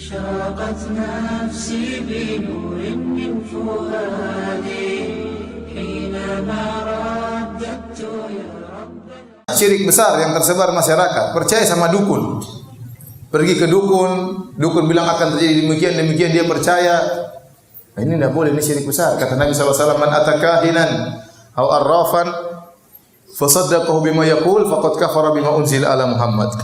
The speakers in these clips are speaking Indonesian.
أشرقت نفسي بنور من فؤادي حينما رددت يا رب. Syirik besar yang tersebar masyarakat, percaya sama dukun. Pergi ke dukun, dukun bilang akan terjadi demikian, dia percaya. Nah, ini tidak boleh, ini syirik besar. Kata Nabi SAW, man atakahinan aw arrafan fasaddaqahu bima yaqul faqad kafara bima unzila ala Muhammad.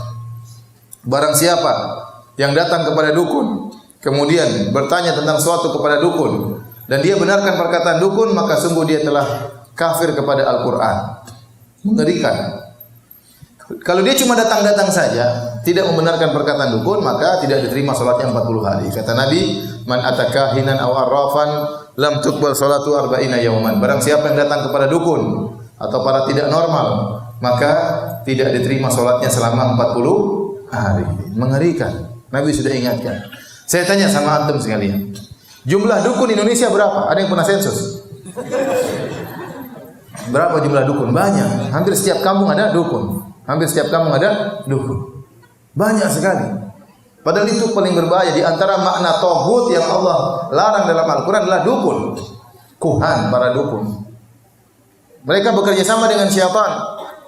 Barang siapa yang datang kepada dukun, kemudian bertanya tentang suatu kepada dukun, dan dia benarkan perkataan dukun, maka sungguh dia telah kafir kepada Al-Quran. Mengerikan. Kalau dia cuma datang-datang saja, tidak membenarkan perkataan dukun, maka tidak diterima salatnya 40 hari. Kata Nabi, man atakahinan aw arrafan lam tuqbal salatu arba'ina yauman. Barang siapa yang datang kepada dukun atau para tidak normal, maka tidak diterima salatnya selama 40 hari. Mengerikan. Nabi sudah ingatkan. Saya tanya sama antum sekalian, jumlah dukun Indonesia berapa? Ada yang pernah sensus? Berapa jumlah dukun? Banyak. Hampir setiap kampung ada dukun. Hampir setiap kampung ada dukun. Banyak sekali. Padahal itu paling berbahaya. Di antara makna tauhid yang Allah larang dalam Al-Quran adalah dukun. Kuhan, para dukun. Mereka bekerja sama dengan syaitan.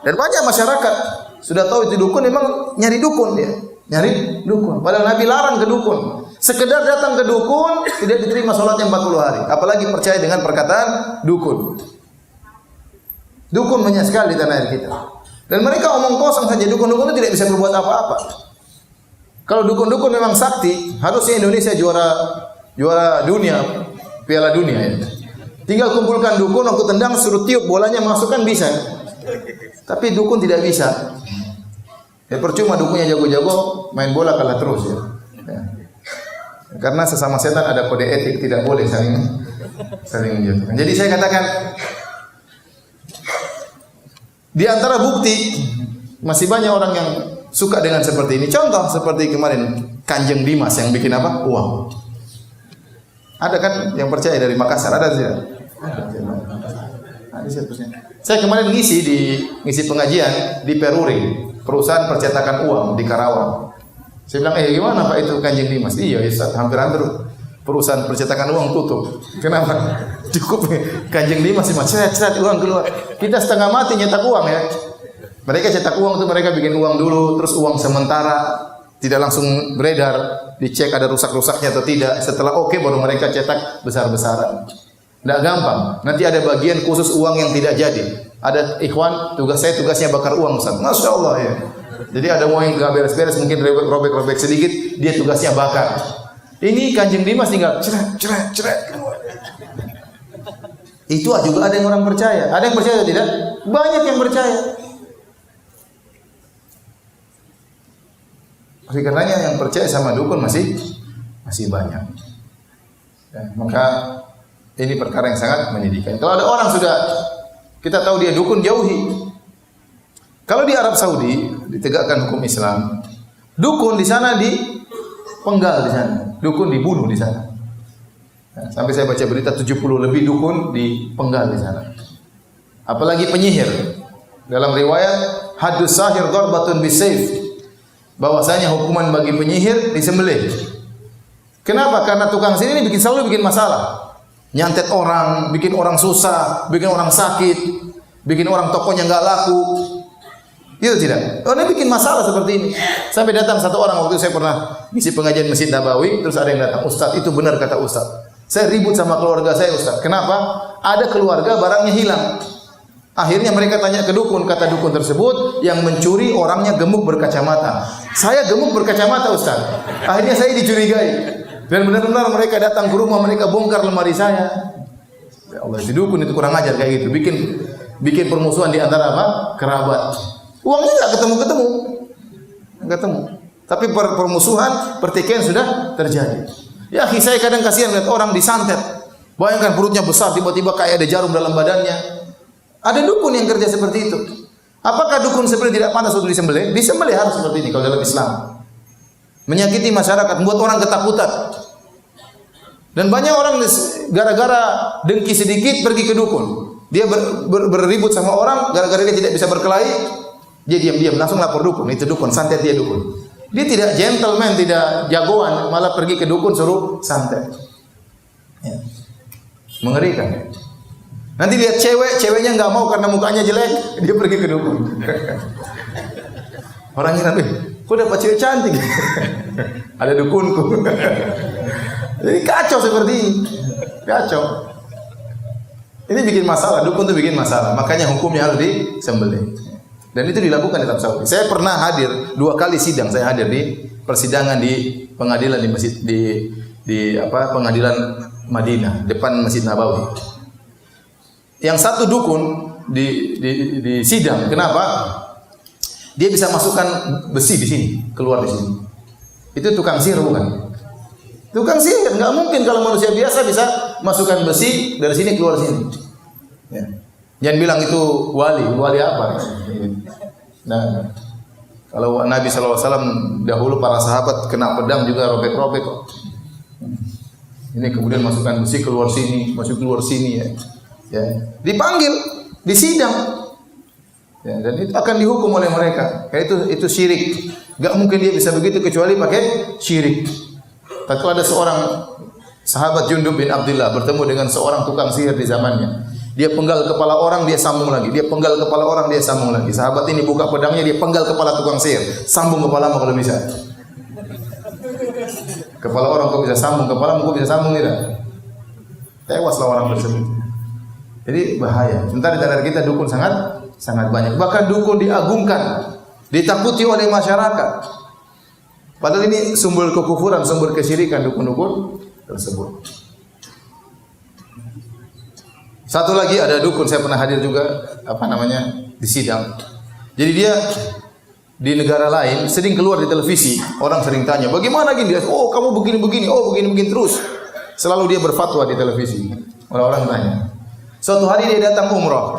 Dan banyak masyarakat sudah tahu itu dukun, memang nyari dukun dia. Nyari dukun. Padahal Nabi larang ke dukun. Sekedar datang ke dukun, tidak diterima sholatnya 40 hari. Apalagi percaya dengan perkataan dukun. Dukun banyak sekali di tanah air kita. Dan mereka omong kosong saja, dukun-dukun itu tidak bisa berbuat apa-apa. Kalau dukun-dukun memang sakti, harusnya Indonesia juara dunia, Piala Dunia ya. Tinggal kumpulkan dukun, waktu tendang suruh tiup bolanya masukkan bisa. Tapi dukun tidak bisa. Ya percuma dukunnya jago-jago, main bola kalah terus ya. Karena sesama setan ada kode etik, tidak boleh saling menjatuhkan. Jadi saya katakan, di antara bukti masih banyak orang yang suka dengan seperti ini. Contoh seperti kemarin Kanjeng Dimas yang bikin apa? Uang. Ada kan yang percaya dari Makassar? Ada tidak? Ada siapanya. Saya kemarin ngisi pengajian di Peruri, perusahaan percetakan uang di Karawang. Saya bilang, gimana Pak itu Kanjeng Dimas? Iya Ustaz, hampir-hampir perusahaan percetakan uang tutup. Kenapa? Cukup Kanjeng Dimas cuma ceret uang keluar. Kita setengah mati nyetak uang ya. Mereka cetak uang itu mereka bikin uang dulu, terus uang sementara, tidak langsung beredar, dicek ada rusak-rusaknya atau tidak. Setelah oke baru mereka cetak besar-besaran. Tidak gampang. Nanti ada bagian khusus uang yang tidak jadi. Ada ikhwan, tugasnya bakar uang Ustaz. Masya Allah ya. Jadi ada uang yang nggak beres-beres, mungkin robek-robek sedikit, dia tugasnya bakar. Ini Kanjeng Dimas tinggal ceret. Itu juga ada yang orang percaya. Ada yang percaya atau tidak? Banyak yang percaya. Oleh karenanya yang percaya sama dukun masih banyak. Ya, maka ini perkara yang sangat menyedihkan. Kalau ada orang sudah kita tahu dia dukun, jauhi. Kalau di Arab Saudi ditegakkan hukum Islam, dukun di sana dipenggal di sana, dukun dibunuh di sana. Sampai saya baca berita 70 lebih dukun dipenggal di sana. Apalagi penyihir. Dalam riwayat haddus sahir darbatun bisayf. Bahwasanya hukuman bagi penyihir disembelih. Kenapa? Karena tukang sihir ini selalu bikin masalah. Nyantet orang, bikin orang susah, bikin orang sakit, bikin orang tokonya enggak laku. Itu tidak. Ini bikin masalah seperti ini. Sampai datang satu orang, waktu saya pernah ngisi pengajian Masjid Nabawi, terus ada yang datang, Ustaz, itu benar kata Ustaz. Saya ribut sama keluarga saya Ustaz. Kenapa? Ada keluarga barangnya hilang. Akhirnya mereka tanya ke dukun. Kata dukun tersebut, yang mencuri orangnya gemuk berkacamata. Saya gemuk berkacamata Ustaz. Akhirnya saya dicurigai. Dan benar-benar mereka datang ke rumah, mereka bongkar lemari saya. Ya Allah, si dukun itu kurang ajar kayak gitu. Bikin permusuhan di antara apa? Kerabat. Uangnya enggak ketemu. Tapi permusuhan, pertikaian sudah terjadi. Ya, saya kadang kasihan lihat orang disantet. Bayangkan perutnya besar, tiba-tiba kayak ada jarum dalam badannya. Ada dukun yang kerja seperti itu. Apakah dukun seperti tidak pantas untuk disembelih? Disembelih harus seperti ini kalau dalam Islam. Menyakiti masyarakat, membuat orang ketakutan. Dan banyak orang gara-gara dengki sedikit pergi ke dukun. Dia berribut sama orang, gara-gara dia tidak bisa berkelahi, dia diam-diam langsung lapor dukun. Itu dukun, santet dia dukun. Dia tidak gentleman, tidak jagoan, malah pergi ke dukun suruh santet. Ya. Mengerikan. Nanti lihat cewek, ceweknya nggak mau karena mukanya jelek, dia pergi ke dukun. Orang ngira, kok dapat cewek cantik? Ada dukunku. Jadi kacau seperti ini. Kacau. Ini bikin masalah, dukun itu bikin masalah. Makanya hukumnya harus disembelih. Dan itu dilakukan di Arab Saudi. Saya pernah hadir 2 kali sidang. Saya hadir di persidangan di pengadilan di masjid di pengadilan Madinah depan Masjid Nabawi. Yang satu dukun di sidang. Kenapa? Dia bisa masukkan besi di sini, keluar di sini. Itu tukang sihir bukan? Tukang sihir, nggak mungkin kalau manusia biasa bisa masukkan besi dari sini keluar sini. Ya. Jangan bilang itu wali apa? Nah, kalau Nabi SAW dahulu para sahabat kena pedang juga robek-robek kok. Ini kemudian masukkan besi keluar sini, masuk keluar sini ya. Ya. Dipanggil, disidang. Ya, dan itu akan dihukum oleh mereka. Kayak itu syirik. Gak mungkin dia bisa begitu kecuali pakai syirik. Tapi ada seorang sahabat Jundub bin Abdullah bertemu dengan seorang tukang sihir di zamannya. Dia penggal kepala orang, dia sambung lagi. Dia penggal kepala orang, dia sambung lagi. Sahabat ini buka pedangnya, dia penggal kepala tukang sihir. Sambung kepalamu kalau bisa. Kepala orang kau bisa sambung, kepalamu kau bisa sambung tidak? Tewaslah orang tersebut. Jadi bahaya. Sementara di negara kita dukun sangat banyak. Bahkan dukun diagungkan, ditakuti oleh masyarakat. Padahal ini sumber kekufuran, sumber kesyirikan dukun-dukun tersebut. Satu lagi ada dukun, saya pernah hadir juga di sidang. Jadi dia di negara lain sering keluar di televisi, orang sering tanya, "Bagaimana gini?" Dia, "Oh, kamu begini-begini, oh begini-begini terus." Selalu dia berfatwa di televisi. Orang-orang tanya. Suatu hari dia datang umrah.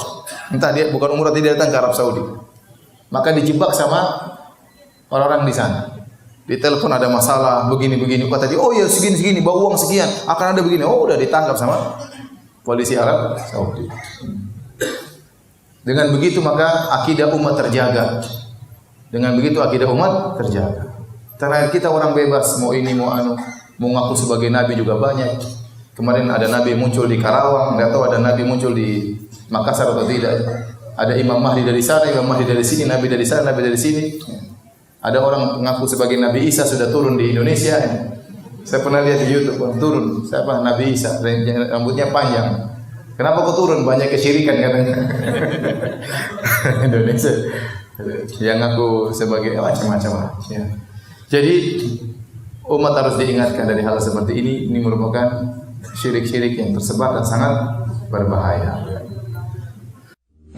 Entah dia bukan umrah, dia datang ke Arab Saudi. Maka dijebak sama orang-orang di sana. Di telepon ada masalah begini-begini, kata dia, "Oh ya segini-segini, bawa uang sekian, akan ada begini." Oh, udah ditangkap sama polisi Arab Saudi. Dengan begitu maka akidah umat terjaga. Dengan begitu akidah umat terjaga. Terakhir kita orang bebas, mau ini mau anu, mau ngaku sebagai nabi juga banyak. Kemarin ada nabi muncul di Karawang, enggak tahu ada nabi muncul di Makassar atau tidak. Ada Imam Mahdi dari sana, Imam Mahdi dari sini, nabi dari sana, nabi dari sini. Ada orang mengaku sebagai Nabi Isa sudah turun di Indonesia. Saya pernah lihat di YouTube, turun. Siapa? Nabi Isa, rambutnya panjang. Kenapa kok turun? Banyak kesyirikan katanya. Indonesia yang ngaku sebagai macam-macam. Ya. Jadi umat harus diingatkan dari hal seperti ini. Ini merupakan syirik-syirik yang tersebar dan sangat berbahaya.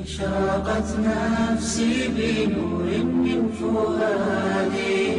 أشرقت نفسي بنور من فؤادي